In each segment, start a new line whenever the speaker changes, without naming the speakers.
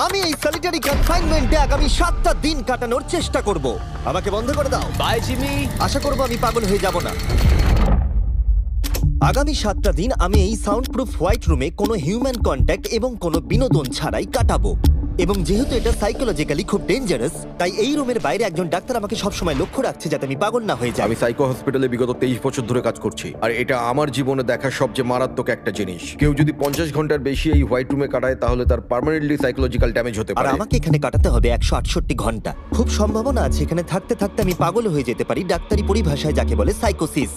আমি এই সলিটারি কনফাইনমেন্টে আগামী 7টা দিন কাটানোর চেষ্টা করব। আমাকে বন্ধ করে দাও।
Bye Jimmy.
আশা করব আমি পাগল হয়ে যাব না। আগামী 7টা দিন আমি এই সাউন্ড প্রুফ হোয়াইট রুমে কোনো হিউম্যান কন্ট্যাক্ট এবং কোনো বিনোদন ছাড়াই কাটাবো। এবং যেহেতু এটা সাইকোলজিক্যালি খুব ডেঞ্জারাস, তাই এই রুমের বাইরে একজন ডাক্তার আমাকে সবসময় লক্ষ্য রাখছে যাতে আমি পাগল না হয়ে যাই।
আমি সাইকো হসপিটালে বিগত 23 বছর ধরে কাজ করছি, আর এটা আমার জীবনে দেখা সবচেয়ে মারাত্মক একটা জিনিস। কেউ যদি 50 ঘন্টার বেশি এই হোয়াইট রুমে কাটায় তাহলে তার পার্মানেন্টলি সাইকোলজিক্যাল ড্যামেজ হতে
আর
পারে।
আমাকে এখানে কাটাতে হবে 168 ঘন্টা। খুব সম্ভাবনা আছে এখানে থাকতে থাকতে আমি পাগল হয়ে যেতে পারি, ডাক্তারি পরিভাষায় যাকে বলে সাইকোসিস।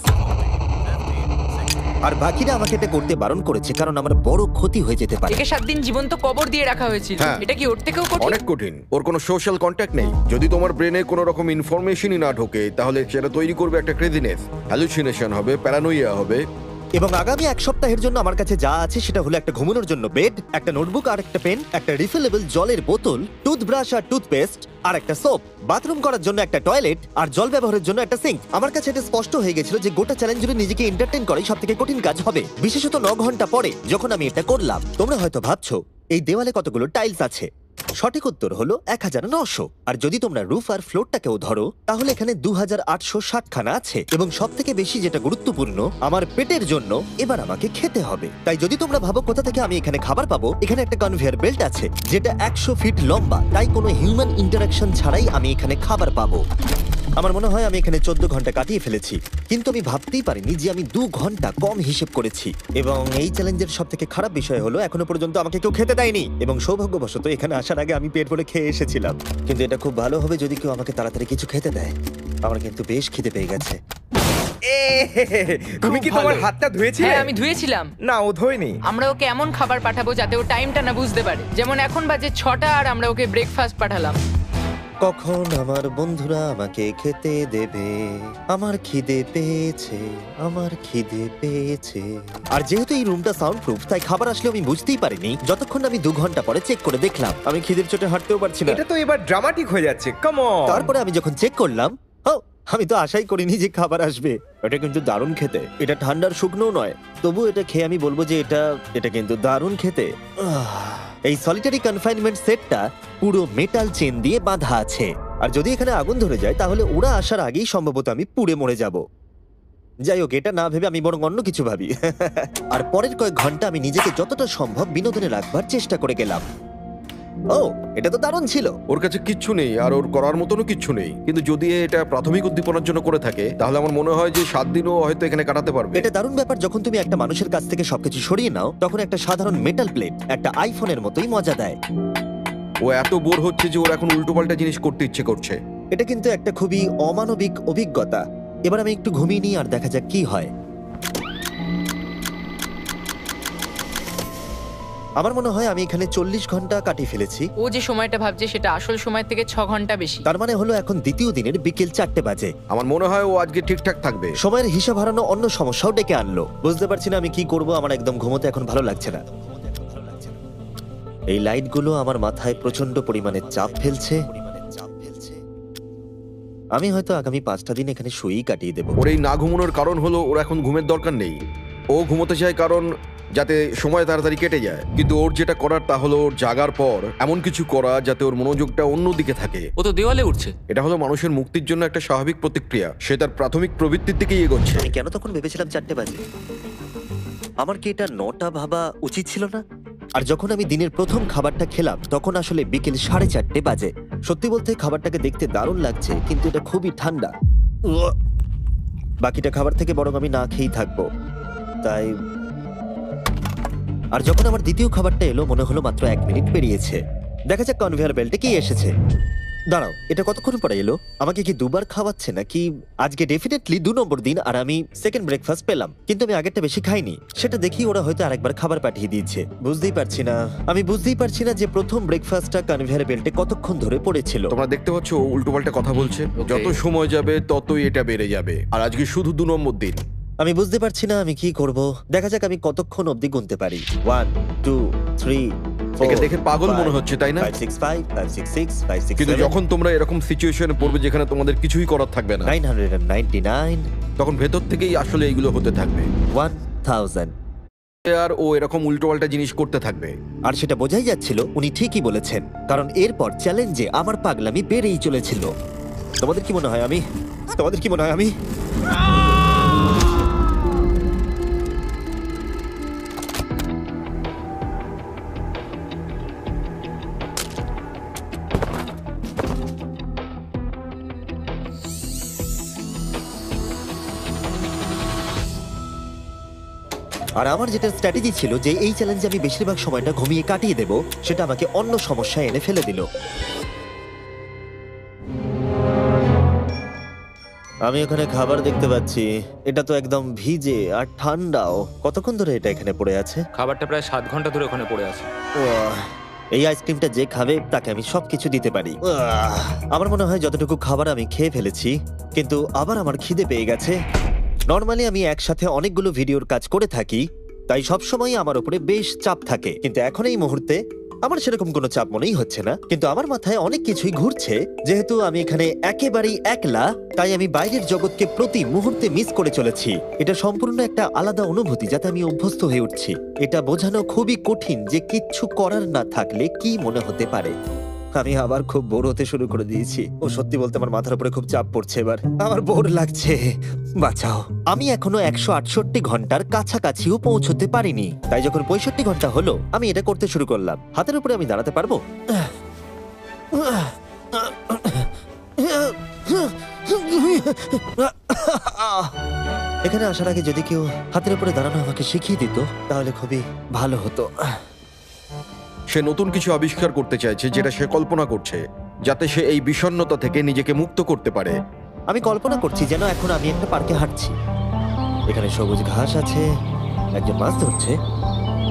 আর বাকিরা আমাকে এটা করতে বারণ করেছে কারণ আমার বড় ক্ষতি হয়ে যেতে পারে।
একে 7 দিন জীবন্ত কবর দিয়ে রাখা হয়েছিল।
হ্যাঁ।
এটা কি ওর থেকেও কঠিন?
অনেক কঠিন। ওর কোনো সোশ্যাল কন্ট্যাক্ট নেই। যদি তোমার ব্রেনে কোনো রকম ইনফরমেশনই না ঢোকে তাহলে সেটা তৈরি করবে একটা ক্রেজিনেস, হ্যালুসিনেশন হবে, প্যারানোইয়া হবে।
এবং আগামী 1 সপ্তাহের জন্য আমার কাছে যা আছে সেটা হলো একটা ঘুমানোর জন্য বেড, একটা নোটবুক আর একটা পেন, একটা রিফিলেবল জলের বোতল, টুথব্রাশ আর টুথপেস্ট আর একটা সোপ, বাথরুম করার জন্য একটা টয়লেট আর জল ব্যবহারের জন্য একটা সিঙ্ক। আমার কাছে এটা স্পষ্ট হয়ে গেছিল যে গোটা চ্যালেঞ্জ জুড়ে নিজেকে এন্টারটেইন করাই সবথেকে কঠিন কাজ হবে, বিশেষত 9 ঘন্টা পরে যখন আমি এটা করলাম। তোমরা হয়তো ভাবছো এই দেওয়ালে কতগুলো টাইলস আছে। সঠিক উত্তর হলো 1900। আর যদি তোমরা রুফ আর ফ্লোরটাকেও ধরো তাহলে এখানে 2860 খানা আছে। এবং সব থেকে বেশি যেটা গুরুত্বপূর্ণ, আমার পেটের জন্য এবার আমাকে খেতে হবে। তাই যদি তোমরা ভাবো কোথা থেকে আমি এখানে খাবার পাবো, এখানে একটা কনভেয়ার বেল্ট আছে যেটা 100 ফিট লম্বা, তাই কোনো হিউম্যান ইন্টারাকশন ছাড়াই আমি এখানে খাবার পাবো। আমার মনে হয় আমি এখানে 14 ঘন্টা কাটিয়ে ফেলেছি, কিন্তু আমি ভাবতেই পারিনি যে আমি 2 ঘন্টা কম হিসেব করেছি। এবং এই চ্যালেঞ্জের সব থেকে খারাপ বিষয় হলো এখনো পর্যন্ত আমাকে কেউ খেতে দেয়নি। এবং সৌভাগ্যবশত এখানে আসার আগে আমি পেট ভরে খেয়ে এসেছিলাম। কিন্তু এটা খুব ভালো হবে যদি কেউ আমাকে তাড়াতাড়ি কিছু খেতে দেয়। আমার কিন্তু বেশ খিদে পেয়ে গেছে।
তুমি কি তোমার হাতটা ধুয়েছিলে?
হ্যাঁ, আমি ধুয়েছিলাম।
না, ও ধোয়নি।
আমরা ওকে এমন খাবার পাঠাবো যাতে ও টাইমটা না বুঝতে পারে। যেমন এখন বাজে 6টা আর আমরা ওকে ব্রেকফাস্ট পাঠালাম।
কখন আমার বন্ধুরা আমাকে খেতে দেবে? আমার খিদে পেয়েছে, আমার খিদে পেয়েছে। আর যেহেতু এই রুমটা সাউন্ড প্রুফ, তাই খাবার আসলে আমি বুঝতেই পারিনি যতক্ষণ আমি 2 ঘন্টা পরে চেক করে দেখলাম। আমি খিদের চোটে হাঁটতেও পারছি না।
এটা তো এবার ড্রামাটিক হয়ে যাচ্ছে। Come on.
তারপরে আমি যখন চেক করলাম, আমি তো আশাই করিনি যে খাবার আসবে। এটা কিন্তু দারুণ খেতে। এটা ঠান্ডার শুকনো নয়, তবু এটা খেয়ে আমি বলবো যে এটা কিন্তু দারুণ খেতে। এই সলিটারি কনফাইনমেন্ট সেটটা পুরো মেটাল চেন দিয়ে বাঁধা আছে, আর যদি এখানে আগুন ধরে যায় তাহলে ওরা আসার আগেই সম্ভবত আমি পুড়ে মরে যাব। যাই হোক, এটা না ভেবে আমি বরং অন্য কিছু ভাবি। আর পরের কয়েক ঘন্টা আমি নিজেকে যতটা সম্ভব বিনোদনে রাখবার চেষ্টা করে গেলাম। এটা তো দারুণ ছিল।
ওর কাছে কিচ্ছু নেই আর ওর করার মতনও কিচ্ছু নেই, কিন্তু যদি এটা প্রাথমিক উদ্দীপনার জন্য করে থাকে তাহলে আমার মনে হয় যে 7 দিনও হয়তো এখানে কাটাতে পারবে।
এটা দারুণ ব্যাপার যখন তুমি একটা মানুষের কাছ থেকে সবকিছু সরিয়ে নাও, তখন একটা সাধারণ মেটাল প্লেট একটা আইফোনের মতোই মজা দেয়।
ও এত বোর হচ্ছে যে ওর এখন উল্টোপাল্টা জিনিস করতে ইচ্ছে করছে।
এটা কিন্তু একটা খুবই অমানবিক অভিজ্ঞতা। এবার আমি একটু ঘুমিয়ে নিই আর দেখা যাক কি হয়। আমার মনে হয় আমি এখানে 40 ঘন্টা কাটিয়ে ফেলেছি।
ও যে সময়টা ভাবছে সেটা আসল সময় থেকে 6 ঘন্টা বেশি।
তার মানে হলো এখন দ্বিতীয় দিনের বিকেল 4টে বাজে।
আমার মনে হয় ও আজকে ঠিকঠাক থাকবে।
সময়ের হিসাব হারানো অন্য সমস্যাও ডেকে আনলো। বুঝতে পারছি না আমি কি করব। আমার একদম ঘুমোতে এখন ভালো লাগছে না। এই লাইটগুলো আমার মাথায় প্রচন্ড পরিমাণে চাপ ফেলছে। আমি হয়তো আগামী 5টা দিন এখানে শুয়েই কাটিয়ে দেবো।
ওর এই না ঘুমানোর কারণ হলো ওর এখন ঘুমের দরকার নেই। ও ঘুমোতে চায় কারণ যাতে সময় তাড়াতাড়ি কেটে যায়, কিন্তু ওর যেটা করার তা হলো ওর জাগার পর এমন কিছু করা যাতে ওর মনোযোগটা অন্যদিকে থাকে।
ও তো দেওয়ালে উঠছে।
এটা হলো মানুষের মুক্তির জন্য একটা স্বাভাবিক প্রতিক্রিয়া। সে তার প্রাথমিক প্রবৃত্তির দিকেই এগোচ্ছে।
আমি কেন তখন ভেবেছিলাম 4টে বাজে? আমার কি এটা 9টা ভাবা উচিত ছিল না? আর যখন আমি দিনের প্রথম খাবারটা খেলাম তখন আসলে বিকেল 4:30 বাজে। সত্যি বলতে খাবারটাকে দেখতে দারুণ লাগছে, কিন্তু এটা খুবই ঠান্ডা। বাকিটা খাবার থেকে বরং আমি না খেয়েই থাকবো। তাই আর যখন আমার দ্বিতীয় খাবারটা এলো মনে হলো মাত্র 1 মিনিট পেরিয়েছে। দেখা যাক কনভেয়ার বেল্টে কি এসেছে। দাঁড়াও, এটা কতক্ষণ পরে এলো? আমাকে কি দুবার খাওয়াচ্ছে নাকি? আজকে ডেফিনেটলি 2 নম্বর দিন আর আমি সেকেন্ড ব্রেকফাস্ট পেলাম, কিন্তু আমি আগেরটা বেশি খাইনি। সেটা দেখি ওরা হয়তো আরেকবার খাবার পাঠিয়ে দিয়েছে। বুঝতেই পারছি না যে প্রথম ব্রেকফাস্টটা কনভেয়ার বেল্টে কতক্ষণ ধরে পড়েছিল।
তোমরা দেখতে পাচ্ছ ও উল্টোপাল্টা কথা বলছে।
Okay.
যত সময় যাবে ততই এটা বেড়ে যাবে, আর আজকে শুধু 2 নম্বর দিন।
আমি বুঝতে পারছি না আমি কি করব। দেখা যাক আমি কতক্ষণ অবধি গুনতে পারি। 1 2 3
একে দেখে পাগল মনে হচ্ছে, তাই না?
5 6 5 5 6 6 5 6
কিন্তু যখন তোমরা এরকম সিচুয়েশনে পড়বে যেখানে তোমাদের কিছুই করার থাকবে না,
999
তখন ভেতর থেকেই আসলে এইগুলো হতে থাকবে।
1000
আর ও এরকম উল্টোপাল্টা জিনিস করতে থাকবে।
আর সেটা বোঝাই যাচ্ছিল উনি ঠিকই বলেছেন, কারণ এরপর চ্যালেঞ্জে আমার পাগলামি বেড়েই চলেছিল। তোমাদের কি মনে হয় আমি আর আমার যেটা স্ট্র্যাটেজি ছিল যে এই চ্যালেঞ্জে আমি বেশিরভাগ সময়টা ঘুমিয়ে কাটিয়ে দেব, সেটা আমাকে অন্য সমস্যায় এনে ফেলে দিল। আমি ওখানে খাবার দেখতে পাচ্ছি, এটা তো একদম ভিজে আর ঠান্ডাও। কতক্ষণ ধরে এটা এখানে পড়ে আছে?
খাবারটা প্রায় 7 ঘন্টা ধরে ওখানে পড়ে আছে।
উয়াহ, এই আইসক্রিমটা যে খাবে তাকে আমি সবকিছু দিতে পারি। উয়াহ, আমার মনে হয় যতটুকু খাবার আমি খেয়ে ফেলেছি, কিন্তু আবার আমার খিদে পেয়ে গেছে। নর্মালি আমি একসাথে অনেকগুলো ভিডিওর কাজ করে থাকি, তাই সবসময় আমার উপরে বেশ চাপ থাকে, কিন্তু এখন এই মুহূর্তে আমার সেরকম কোনো চাপ মনেই হচ্ছে না। কিন্তু আমার মাথায় অনেক কিছুই ঘুরছে। যেহেতু আমি এখানে একেবারেই একলা, তাই আমি বাইরের জগৎকে প্রতি মুহূর্তে মিস করে চলেছি। এটা সম্পূর্ণ একটা আলাদা অনুভূতি যাতে আমি অভ্যস্ত হয়ে উঠছি। এটা বোঝানো খুবই কঠিন যে কিচ্ছু করার না থাকলে কি মনে হতে পারে। আমি আবার খুব বোর হতে শুরু করে দিয়েছি। ও সত্যি বলতে আমার মাথার উপরে খুব চাপ পড়ছে এবার। আমার বোর লাগছে, বাঁচাও। আমি এখনো 168 ঘন্টার কাছাকাছিও পৌঁছতে পারিনি, তাই যখন 65 ঘন্টা হলো আমি এটা করতে শুরু করলাম। হাতের উপরে আমি দাঁড়াতে পারবো? এখানে আসার আগে যদি কেউ হাতের উপরে দাঁড়ানো আমাকে শিখিয়ে দিত তাহলে খুবই ভালো হতো।
সে নতুন কিছু আবিষ্কার করতে চাইছে যেটা সে কল্পনা করছে, যাতে সে এই বিষণ্ণতা থেকে নিজেকে মুক্ত করতে পারে।
আমি কল্পনা করছি যেন এখন আমি একটা পার্কে হাঁটছি, এখানে সবুজ ঘাস আছে, একজন মাছ ধরছে,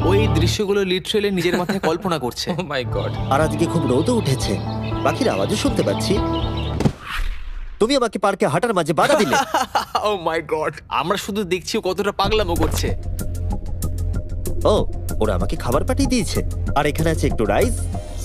ওই দৃশ্যগুলো লিটারেলি নিজের মাথায় কল্পনা করছে।
ও মাই গড।
আর আজকে খুব রোদও উঠেছে, পাখির আওয়াজও শুনতে পাচ্ছি। তুমি আমাকে পার্কে হাঁটার মাঝে বাধা দিলে।
ও মাই গড, আমরা শুধু দেখছি ও কতটা পাগলামো করছে।
ও, ওরা আমাকে খাবার পাঠিয়ে দিয়েছে। আর এখানে আছে একটু রাইস,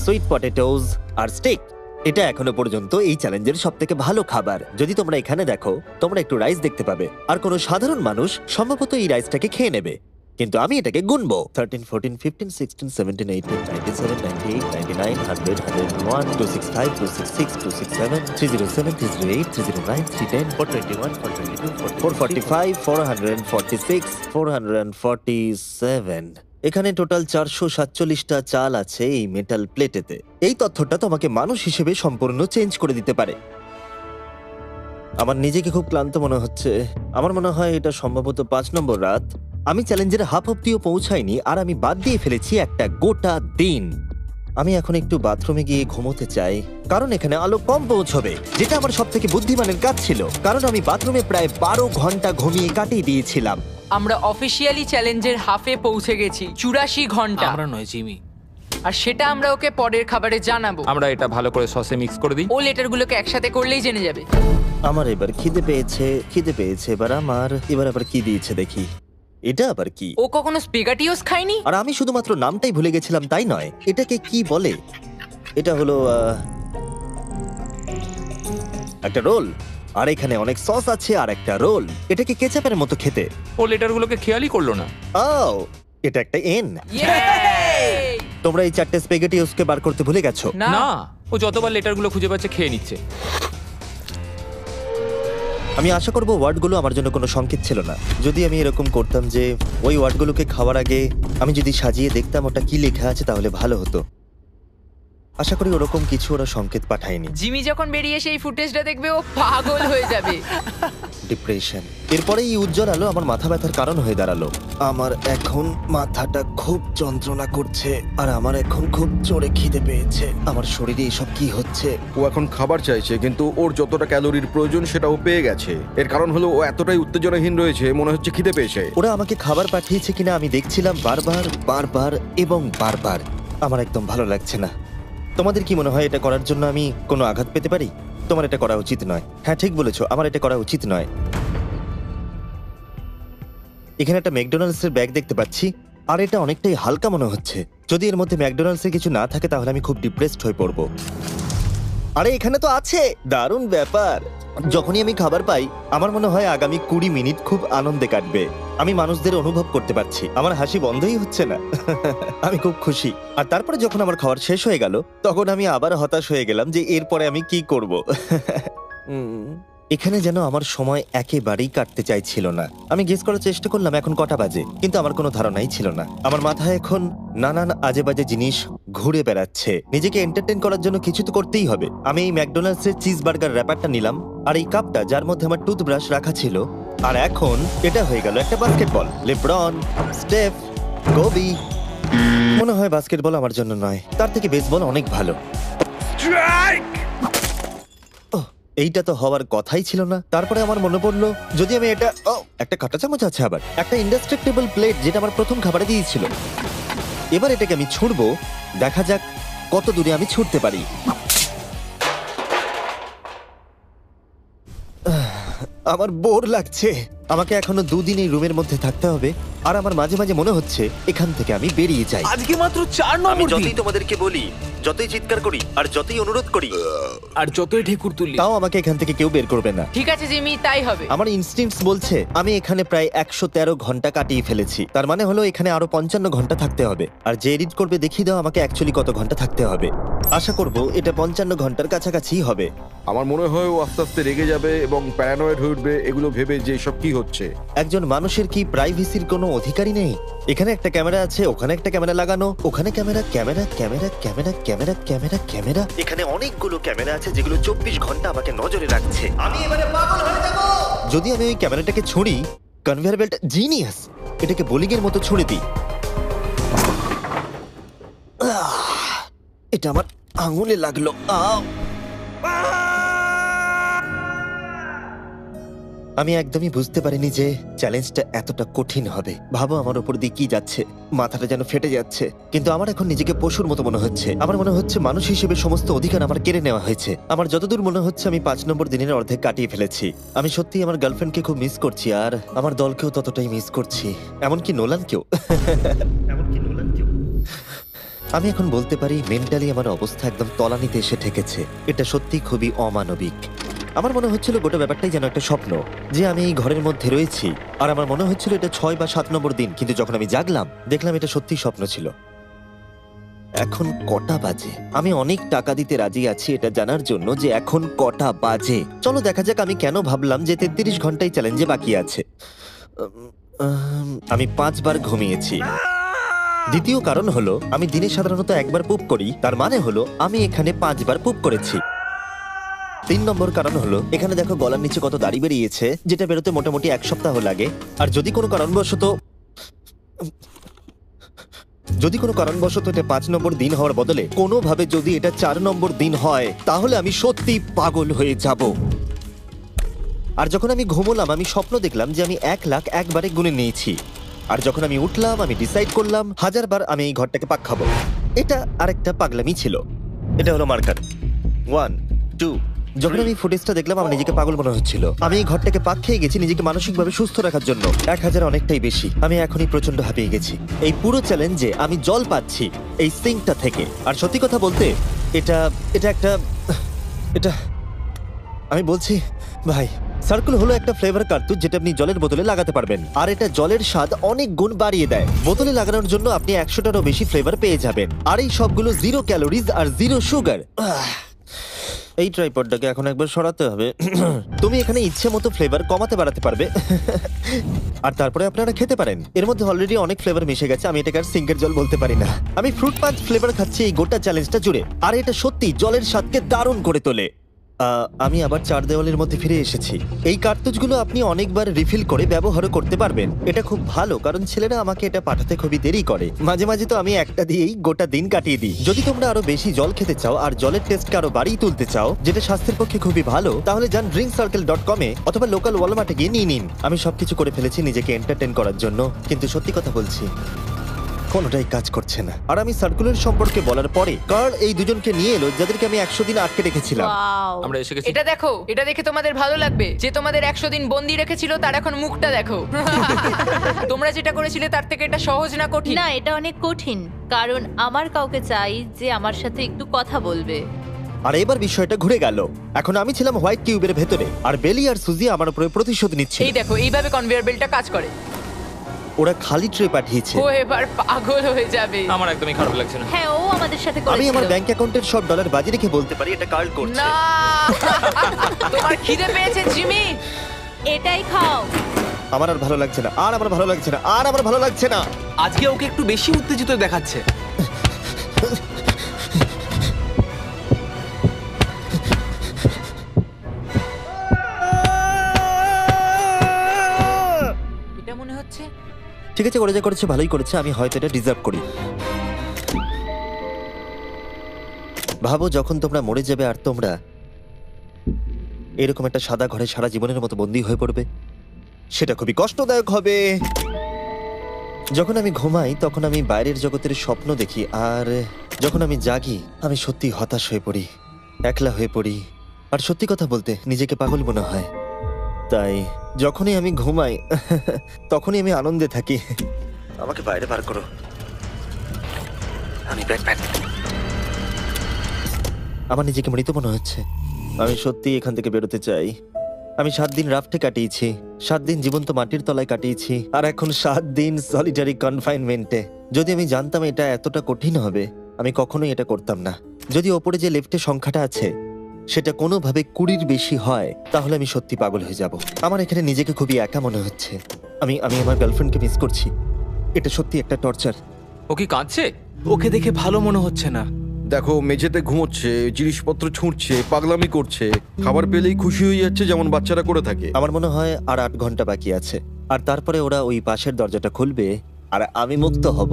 সুইট পটেটোস আর স্টেক। এটা এখনো পর্যন্ত এই চ্যালেঞ্জের সবথেকে ভালো খাবার। যদি তোমরা এখানে দেখো, তোমরা একটু রাইস দেখতে পাবে। আর কোনো সাধারণ মানুষ সম্ভবত এই রাইসটাকে খেয়ে নেবে, কিন্তু আমি এটাকে গুনবো। 13, 14, 15, 16, 17, 18, 97, 98, 99, 100, 101, 265, 266, 267, 307, 308, 309, 310, 421, 422, 445, 446, 447। এখানে টোটাল 447টা চাল আছে এই মেটাল প্লেটেতে। এই তথ্যটা তোমাকে মানুষ হিসেবে সম্পূর্ণ চেঞ্জ করে দিতে পারে। আমার নিজেকে খুব ক্লান্ত মনে হচ্ছে। আমার মনে হয় এটা সম্ভবত 5 নম্বর রাত। আমি চ্যালেঞ্জের হাফ অব্দিও পৌঁছাইনি আর আমি বাদ দিয়ে ফেলেছি একটা গোটা দিন। আমি এখন একটু বাথরুমে গিয়ে ঘুমোতে চাই, কারণ এখানে আলো কম পৌঁছবে, যেটা আমার সবথেকে বুদ্ধিমানের কাজ ছিল, কারণ আমি বাথরুমে প্রায় 12 ঘন্টা ঘুমিয়ে কাটিয়ে দিয়েছিলাম।
আমরা অফিসিয়ালি চ্যালেঞ্জের হাফে পৌঁছে গেছি, 84 ঘন্টা।
আমরা নয় জিমি।
আর সেটা আমরা ওকে পরের খাবারে জানাবো।
আমরা এটা ভালো করে সসে মিক্স করে দিই।
ও লেটারগুলোকে একসাথে করলেই জেনে যাবে।
আমার এবার খিদে পেয়েছে এবার আবার কি দিয়েছে দেখি। এটা আবার কি?
ও কখনো স্পেগাটিওস খায়নি।
আর আমি শুধুমাত্র নামটাই ভুলে গেছিলাম তাই নয়, এটাকে কি বলে? এটা হলো একটা রোল, আর এখানে অনেক সস আছে আর একটা রোল। এটাকে কেচাপের মতো খেতে।
ও লেটারগুলোকে খেয়ালই করলো না।
ও, এটা একটা এন।
Yay!
তোমরা এই 4টে স্পেগেটিওসকে বার করতে ভুলে গেছো।
না,
না, ও যতবার লেটারগুলো খুঁজে পাচ্ছে খেয়ে নিচ্ছে।
আমি আশা করবো ওয়ার্ডগুলো আমার জন্য কোনো সংকেত ছিল না। যদি আমি এরকম করতাম যে ওই ওয়ার্ডগুলোকে খাওয়ার আগে আমি যদি সাজিয়ে দেখতাম ওটা কি লেখা আছে তাহলে ভালো হতো। আশা করি ওরকম কিছু ওরা সংকেত পাঠায়নি।
জিমি যখন বেরিয়ে সেই ফুটেজটা দেখবে ও পাগল হয়ে যাবে।
ডিপ্রেশন। এরপরে এই উজ্জ্বল আলো আমার মাথা ব্যথার কারণ হয়ে দাঁড়ালো। আমার এখন মাথাটা খুব যন্ত্রণা করছে আর আমার এখন খুব জোরে খিদে পেয়েছে। আমার শরীরে এসব কি হচ্ছে?
ও এখন খাবার চাইছে, কিন্তু ওর যতটা ক্যালোরির প্রয়োজন সেটা ও পেয়ে গেছে। এর কারণ হলো ও এতটাই উত্তেজনাহীন রয়েছে, মনে হচ্ছে খিদে পেয়েছে।
ওরা আমাকে খাবার পাঠিয়েছে কিনা আমি দেখছিলাম বারবার এবং বারবার। আমার একদম ভালো লাগছে না। তোমাদের কি মনে হয় এটা করার জন্য আমি কোনো আঘাত পেতে পারি? তোমার এটা করা উচিত নয়। হ্যাঁ, ঠিক বলেছো, আমার এটা করা উচিত নয়। এখানে একটা ম্যাকডোনাল্ডস এর ব্যাগ দেখতে পাচ্ছি, আর এটা অনেকটাই হালকা মনে হচ্ছে। যদি এর মধ্যে ম্যাকডোনাল্ডস এর কিছু না থাকে তাহলে আমি খুব ডিপ্রেসড হয়ে পড়বো। আরে এখানে তো আছে, দারুণ ব্যাপার। যখনই আমি খাবার পাই আমার মনে হয় আগামী 20 মিনিট খুব আনন্দে কাটবে। আমি মানুষদের অনুভব করতে পারছি, আমার হাসি বন্ধই হচ্ছে না। আমি খুব খুশি। আর তারপরে যখন আমার খাবার শেষ হয়ে গেল তখন আমি আবার হতাশ হয়ে গেলাম যে এরপরে আমি কি করব। এখানে যেন আমার সময় একেবারেই কাটতে চাইছিল না। আমি গেস করার চেষ্টা করলাম এখন কটা বাজে, কিন্তু আমার কোনো ধারণাই ছিল না। আমার মাথায় এখন নানান আজে বাজে জিনিস ঘুরে বেড়াচ্ছে। নিজেকে এন্টারটেইন করার জন্য কিছু তো করতেই হবে। আমি এই ম্যাকডোনাল্ডস এর চিজ বার্গার র্যাপারটা নিলাম আর এই কাপটা যার মধ্যে আমার টুথব্রাশ রাখা ছিল, আর এখন এটা হয়ে গেল একটা বাস্কেটবল। LeBron, স্টেফ, Covey. মনে হয় বাস্কেটবল আমার জন্য নয়, তার থেকে বেসবল অনেক ভালো। এইটা তো হওয়ার কথাই ছিল না। তারপরে আমার মনে পড়লো যদি আমি এটা একটা কাঁটা চামচ আছে, আবার একটা ইনডেস্ট্রাক্টেবল প্লেট যেটা আমার প্রথম খাবারে দিয়েছিল। এবার এটাকে আমি ছুঁড়বো, দেখা যাক কত দূরে আমি ছুটতে পারি। আমার বোর লাগছে। আমাকে এখনো 2 দিন এই রুমের মধ্যে থাকতে হবে, আর আমার মাঝে মাঝে মনে হচ্ছে এখান থেকে আমি বেরিয়ে যাই।
আজকে মাত্র 4
আমি
নম্বর দিন
যতই তোমাদেরকে বলি, যতই চিৎকার করি আর যতই অনুরোধ করি,
আর যতই ঢেকুর তুললি
তাও আমাকে এখান থেকে কেউ বের করবে না।
ঠিক আছে জিমি, তাই হবে।
আমার ইনস্টিংক্টস বলছে আমি এখানে প্রায় 113 ঘন্টা কাটিয়ে ফেলেছি। তার মানে হলো এখানে আরো 55 ঘন্টা থাকতে হবে। আর যে এডিট করবে দেখিয়ে দাও আমাকে অ্যাকচুয়ালি কত ঘন্টা থাকতে হবে। আশা করব এটা 55 ঘন্টার কাছাকাছি হবে।
আমার মনে হয় ও আস্তে আস্তে রেগে যাবে এবং প্যারানয়েড হয়ে উঠবে এগুলো ভেবে যে সব কি হচ্ছে।
একজন মানুষের কি প্রাইভেসির কোনো অধিকারই নেই? এখানে একটা ক্যামেরা আছে, ওখানে একটা ক্যামেরা লাগানো, ওখানে camera camera camera camera camera camera camera. এখানে অনেকগুলো ক্যামেরা আছে যেগুলো 24 ঘন্টা আমাকে নজরে রাখছে। আমি এবারে পাগল হয়ে যাব। যদি আমি ওই ক্যামেরাটাকে ছুঁড়ি, কনভেয়ার বেল্ট জিনিয়াস, এটাকে বোলিং এর মতো ছুঁড়ে দিই। এটা আমার আঙুলে লাগলো। আমি একদমই বুঝতে পারিনি যে চ্যালেঞ্জটা এতটা কঠিন হবে। ভাবো আমার উপর দিয়ে কি যাচ্ছে, মাথাটা যেন ফেটে যাচ্ছে। কিন্তু আমার এখন নিজেকে পশুর মতো মনে হচ্ছে। আমার মনে হচ্ছে মানুষ হিসেবে সমস্ত অধিকার আমার কেড়ে নেওয়া হয়েছে। আমার যতদূর মনে হচ্ছে আমি 5 নম্বর দিনের অর্ধেক কাটিয়ে ফেলেছি। আমি সত্যিই আমার গার্লফ্রেন্ডকে খুব মিস করছি, আর আমার দলকেও ততটাই মিস করছি, এমনকি নোলানকেও। আমি এখন বলতে পারি মেন্টালি আমার অবস্থা একদম তলানিতে এসে ঠেকেছে। এটা সত্যি খুবই অমানবিক। আমার মনে হচ্ছিল গোটা ব্যাপারটাই যেন একটা স্বপ্ন, যে আমি এই ঘরের মধ্যে রয়েছি। আর আমার মনে হচ্ছিল এটা 6 বা 7 নম্বর দিন, কিন্তু যখন আমি জাগলাম দেখলাম এটা সত্যি স্বপ্ন ছিল। এখন কটা বাজে? আমি অনেক টাকা দিতে রাজি আছি এটা জানার জন্য যে এখন কটা বাজে। চলো দেখা যাক আমি কেন ভাবলাম যে 33 ঘন্টাই চ্যালেঞ্জে বাকি আছে। আমি 5 বার ঘুমিয়েছি। দ্বিতীয় কারণ হলো আমি দিনে সাধারণত একবার পুপ করি, তার মানে হলো আমি এখানে 5 বার পুপ করেছি। 3 নম্বর কারণ হলো এখানে দেখো গলার নিচে কত দাড়ি বেরিয়েছে, যেটা বেরোতে মোটামুটি 1 সপ্তাহ লাগে। আর যদি কোনো কারণবশত এটা 5 নম্বর দিন হওয়ার বদলে কোনোভাবে যদি এটা 4 নম্বর দিন হয়, তাহলে আমি সত্যি পাগল হয়ে যাব। আর যখন আমি ঘুমোলাম আমি স্বপ্ন দেখলাম যে আমি 1 লাখ একবারে গুনে নিয়েছি। আর যখন আমি উঠলাম আমি ডিসাইড করলাম 1000 বার আমি এই ঘরটাকে পাক খাবো। এটা আরেকটা পাগলামি ছিল। এটা হলো মার্কার 1 2। যখন আমি ফুটেজটা দেখলাম আমার নিজেকে পাগল মনে হচ্ছিল। আমি এই ঘরটাকে পাক খেয়ে গেছি নিজেকে মানসিকভাবে সুস্থ রাখার জন্য। 1000 অনেকটাই বেশি। আমি এখনই প্রচন্ড হাঁপিয়ে গেছি। এই পুরো চ্যালেঞ্জে আমি জল পাচ্ছি এই সিঙ্কটা থেকে। আর সত্যি কথা বলতে এটা আমি বলছি ভাই, সার্কেল হলো একটা ফ্লেভার কার্তুজ যেটা আপনি জলের বোতলে লাগাতে পারবেন। আর এটা জলের স্বাদ অনেক গুণ বাড়িয়ে দেয়। বোতলে লাগানোর জন্য আপনি 100টারও বেশি ফ্লেভার পেয়ে যাবেন। আর এই সবগুলো 0 ক্যালোরিজ আর 0 সুগার। এই ট্রাইপডটাকে এখন একবার সরাতে হবে। তুমি এখানে ইচ্ছে মতো ফ্লেভার কমাতে বাড়াতে পারবে। আর তারপরে আপনারা খেতে পারেন। এর মধ্যে অলরেডি অনেক ফ্লেভার মিশে গেছে, আমি এটাকে আর সিঙ্কের জল বলতে পারি না। আমি ফ্রুট পাঞ্চ ফ্লেভার খাচ্ছি এই গোটা চ্যালেঞ্জটা জুড়ে। আর এটা সত্যি জলের স্বাদকে দারুণ করে তোলে। আমি আবার 4 দেওয়ালের মধ্যে ফিরে এসেছি। এই কার্তুজগুলো আপনি অনেকবার রিফিল করে ব্যবহারও করতে পারবেন। এটা খুব ভালো, কারণ ছেলেরা আমাকে এটা পাঠাতে খুবই দেরি করে। মাঝে মাঝে তো আমি একটা দিয়েই গোটা দিন কাটিয়ে দিই। যদি তোমরা আরো বেশি জল খেতে চাও আর জলের টেস্টকে আরো বাড়িয়ে তুলতে চাও, যেটা স্বাস্থ্যের পক্ষে খুবই ভালো, তাহলে যান drinkcircle.com এ অথবা লোকাল ওয়ালমার্টে গিয়ে নিয়ে নিন। আমি সবকিছু করে ফেলেছি নিজেকে এন্টারটেইন করার জন্য, কিন্তু সত্যি কথা বলছি কোনোটাই কাজ করছে না। আর আমি সার্কুলার সম্পর্কে বলার পরে কার্ল এই দুজনকে নিয়ে এলো যাদেরকে আমি 100 দিন আটকে রেখেছিলাম।
ওয়াও
আমরা এসে গেছি।
এটা দেখো, এটা দেখে তোমাদের ভালো লাগবে। যে তোমাদের 100 দিন বন্দি রেখেছিল তার এখন মুখটা দেখো। তোমরা যেটা করেছিলে তার থেকে এটা সহজ না কঠিন?
না, এটা অনেক কঠিন, কারণ আমার কাউকে চাই যে আমার সাথে একটু কথা বলবে।
আর এবার বিষয়টা ঘুরে গেল। এখন আমি ছিলাম হোয়াইট কিউবের ভেতরে, আর বেলি আর সুজি আমার উপরে প্রতিশোধ নিচ্ছে।
এই দেখো এইভাবে কনভেয়ার বেল্টটা কাজ করে।
ওরা খালি ট্রে পাঠিয়েছে।
ও এবার পাগল হয়ে যাবে।
আমার একদমই খারাপ লাগছে না।
হ্যাঁ, ও আমাদের সাথে
আমি আমার
করেছিল।
ব্যাংক অ্যাকাউন্টের সব ডলার বাজি রেখে বলতে পারি এটা কার্ল করছে।
না তোমার খিদে পেয়েছে জিমি?
এটাই খাও।
আমার আর ভালো লাগছে না, আর আমার ভালো লাগছে না, আর আমার ভালো লাগছে না।
আজকে ওকে একটু বেশি উত্তেজিত দেখাচ্ছে।
এটা মনে হচ্ছে
ঠিক আছে, ওরা যা করেছে ভালোই করেছে। আমি হয়তো এটা ডিজার্ভ করি। ভাবো যখন তোমরা মরে যাবে আর তোমরা এরকম একটা সাদা ঘরে সারা জীবনের মতো বন্দী হয়ে পড়বে, সেটা খুবই কষ্টদায়ক হবে। যখন আমি ঘুমাই তখন আমি বাইরের জগতের স্বপ্ন দেখি, আর যখন আমি জাগি আমি সত্যি হতাশ হয়ে পড়ি, একলা হয়ে পড়ি, আর সত্যি কথা বলতে নিজেকে পাগল মনে হয়। তাই যখনই আমি ঘুমাই তখনই আমি আনন্দে থাকি। আমাকে বাইরে বার করো, আমি ব্যাটম্যান। আমার নিজেকে মৃত মনে হচ্ছে। আমি সত্যি এখান থেকে বেরোতে চাই। আমি 7 দিন রাফটে কাটিয়েছি, 7 দিন জীবন্ত মাটির তলায় কাটিয়েছি, আর এখন 7 দিন সলিটারি কনফাইনমেন্টে। যদি আমি জানতাম এটা এতটা কঠিন হবে, আমি কখনোই এটা করতাম না। যদি ওপরে যে লেফটে সংখ্যাটা আছে সেটা কোনোভাবে 20-র বেশি হয়, তাহলে আমি সত্যি পাগল হয়ে যাব। আমার এখানে নিজেকে খুবই একা মনে হচ্ছে। আমি আমার গার্লফ্রেন্ডকে মিস করছি। এটা সত্যি একটা টর্চার।
ও কি কাঁদছে?
ওকে দেখে ভালো মনে হচ্ছে না।
দেখো মেঝেতে ঘুমোচ্ছে, জিনিসপত্র ছুঁড়ছে, পাগলামি করছে, খাবার পেলেই খুশি হয়ে যাচ্ছে যেমন বাচ্চারা করে থাকে।
আমার মনে হয় আর 8 ঘন্টা বাকি আছে, আর তারপরে ওরা ওই পাশের দরজাটা খুলবে আর আমি মুক্ত হব।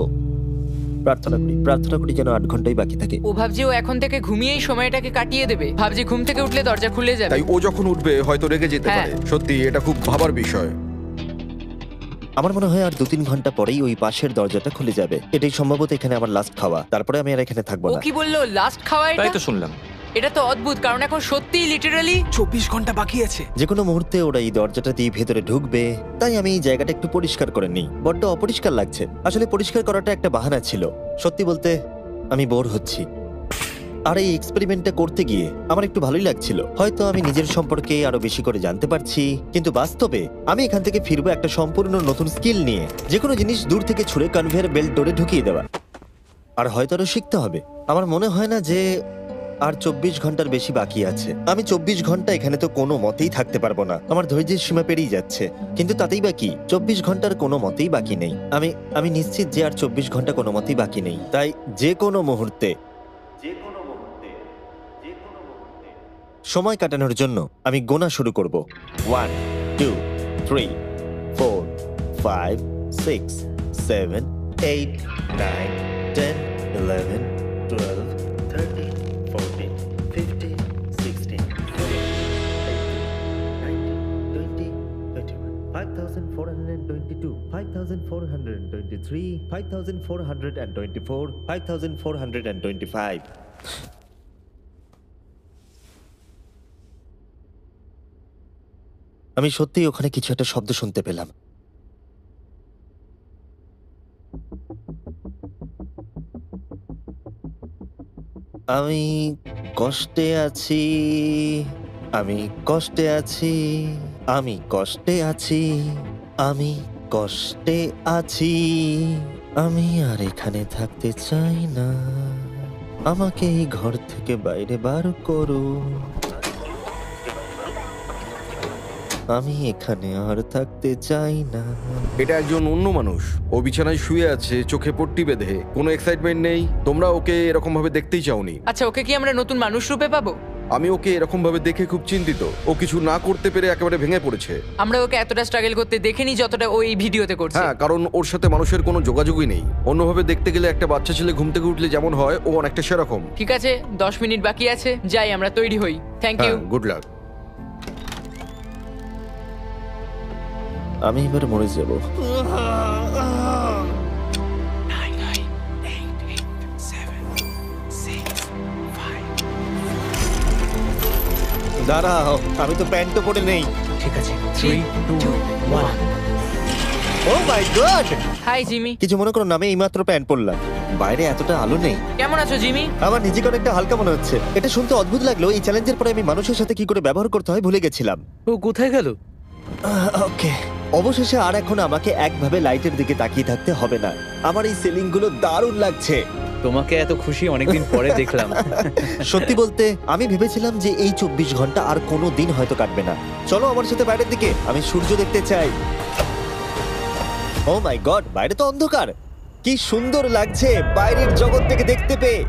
প্রার্থনা করি যেন 8 ঘন্টাই বাকি থাকে।
ও ভাবছে ও এখন থেকে ঘুমিয়েই সময়টাকে কাটিয়ে দেবে। ভাবছে ঘুম থেকে উঠলে দরজা খুলে যাবে।
তাই ও যখন উঠবে হয়তো রেগে যেতে
হ্যাঁ।
পারে। সত্যি এটা খুব ভাবার বিষয়।
আমার মনে হয় আর 2-3 ঘন্টা পরেই ওই পাশের দরজাটা খুলে যাবে। এটাই সম্ভবত এখানে আমার লাস্ট খাওয়া, তারপরে আমি আর এখানে থাকবো
ও
না।
কি বললো লাস্ট খাওয়া?
তাই
এটা
তো শুনলাম।
এটা তো অদ্ভুত, কারণ এখন সত্যিই লিটারালি
24 ঘন্টা বাকি আছে।
যে কোনো মুহূর্তে ওরা এই দরজাটা দিয়ে ভেতরে ঢুকবে, তাই আমি এই জায়গাটা একটু পরিষ্কার করে নিই। বড্ড অপরিষ্কার লাগছে। আসলে পরিষ্কার করাটা একটা বাহানা ছিল। সত্যি বলতে আমি বোর হচ্ছি। আর এই এক্সপেরিমেন্টটা করতে গিয়ে আমার একটু ভালোই লাগছিল। হয়তো আমি নিজের সম্পর্কে আরো বেশি করে জানতে পারছি, কিন্তু বাস্তবে আমি এখান থেকে ফিরবো একটা সম্পূর্ণ নতুন স্কিল নিয়ে। যে কোনো জিনিস দূর থেকে ছুঁড়ে কনভেয়ার বেল্ট ডোরে ঢুকিয়ে দেওয়া। আর হয়তো আরো শিখতে হবে। আমার মনে হয় না যে আর 24 ঘন্টার বেশি বাকি আছে। আমি 24 ঘন্টা এখানে তো কোনো মতেই থাকতে পারবো না। আমার ধৈর্যের সীমা পেরিয়ে যাচ্ছে। কিন্তু তাতেই বাকি 24 ঘন্টার কোনো মতেই বাকি নেই। আমি নিশ্চিত যে আর 24 ঘন্টা কোনো মতেই বাকি নেই। তাই যে কোনো মুহূর্তে সময় কাটানোর জন্য আমি গোনা শুরু করব। 1 2 3 4 5 6 7 8 9 10 11 12 13 14 15 16 17 18 19 20 21 5422 5423 5424 5425। আমি সত্যিই ওখানে কিছু একটা শব্দ শুনতে পেলাম। আমি কষ্টে আছি, আমি কষ্টে আছি, আমি কষ্টে আছি, আমি কষ্টে আছি, আমি আর এখানে থাকতে চাই না। আমাকে এই ঘর থেকে বাইরে বার করো। আমি এখানে আর থাকতে চাই না।
এটা একজন অন্য মানুষ। ও বিছানায় শুয়ে আছে, চোখে পট্টি বেঁধে, কোনো এক্সাইটমেন্ট নেই। তোমরা ওকে এরকম ভাবে দেখতেই চাওনি।
আচ্ছা, ওকে কি আমরা নতুন মানুষ রূপে পাবো?
আমি ওকে এরকম ভাবে দেখে খুব চিন্তিত। ও কিছু না করতে পেরে একেবারে ভেঙে পড়েছে।
আমরা ওকে এতটা স্ট্রাগল করতে দেখিনি যতটা ও এই ভিডিওতে করছে।
হ্যাঁ, কারণ ওর সাথে মানুষের কোনো যোগাযোগই নেই। অন্যভাবে দেখতে গেলে একটা বাচ্চা ছেলে ঘুম থেকে উঠলে যেমন হয়, ও অনেকটা সেরকম।
ঠিক আছে, 10 মিনিট বাকি আছে, যাই আমরা তৈরি হই। Thank you.
হ্যাঁ, গুড লাক।
আমি এবার মরে যাব। দাঁড়াও, আমি তো প্যান্টও পরে নেই।
ঠিক আছে, 3 2 1।
ও মাই গড!
Hi Jimmy.
কিছু মনে করো না, আমি এইমাত্র প্যান্ট পরলাম। বাইরে এতটা আলো নেই।
কেমন আছো জিমি?
আমার নিজেকে অনেকটা হালকা মনে হচ্ছে। এটা শুনতে অদ্ভুত লাগলো, এই চ্যালেঞ্জের পরে আমি মানুষের সাথে কি করে ব্যবহার করতে হয় ভুলে গেছিলাম।
ও কোথায় গেল?
ওকে, অবশেষে আর এখন আমাকে একভাবে লাইটের দিকে তাকিয়ে থাকতে হবে না। আমার এই সিলিং গুলো দারুণ লাগছে।
তোমাকে এত খুশি অনেকদিন পরে দেখলাম।
সত্যি বলতে আমি ভেবেছিলাম যে এই 24 ঘন্টা আর কোনো দিন হয়তো কাটবে না। চলো আমার সাথে বাইরের দিকে, আমি সূর্য দেখতে চাই। ও মাই গড, বাইরে তো অন্ধকার। কি সুন্দর লাগছে বাইরের জগৎ থেকে দেখতে পেয়ে।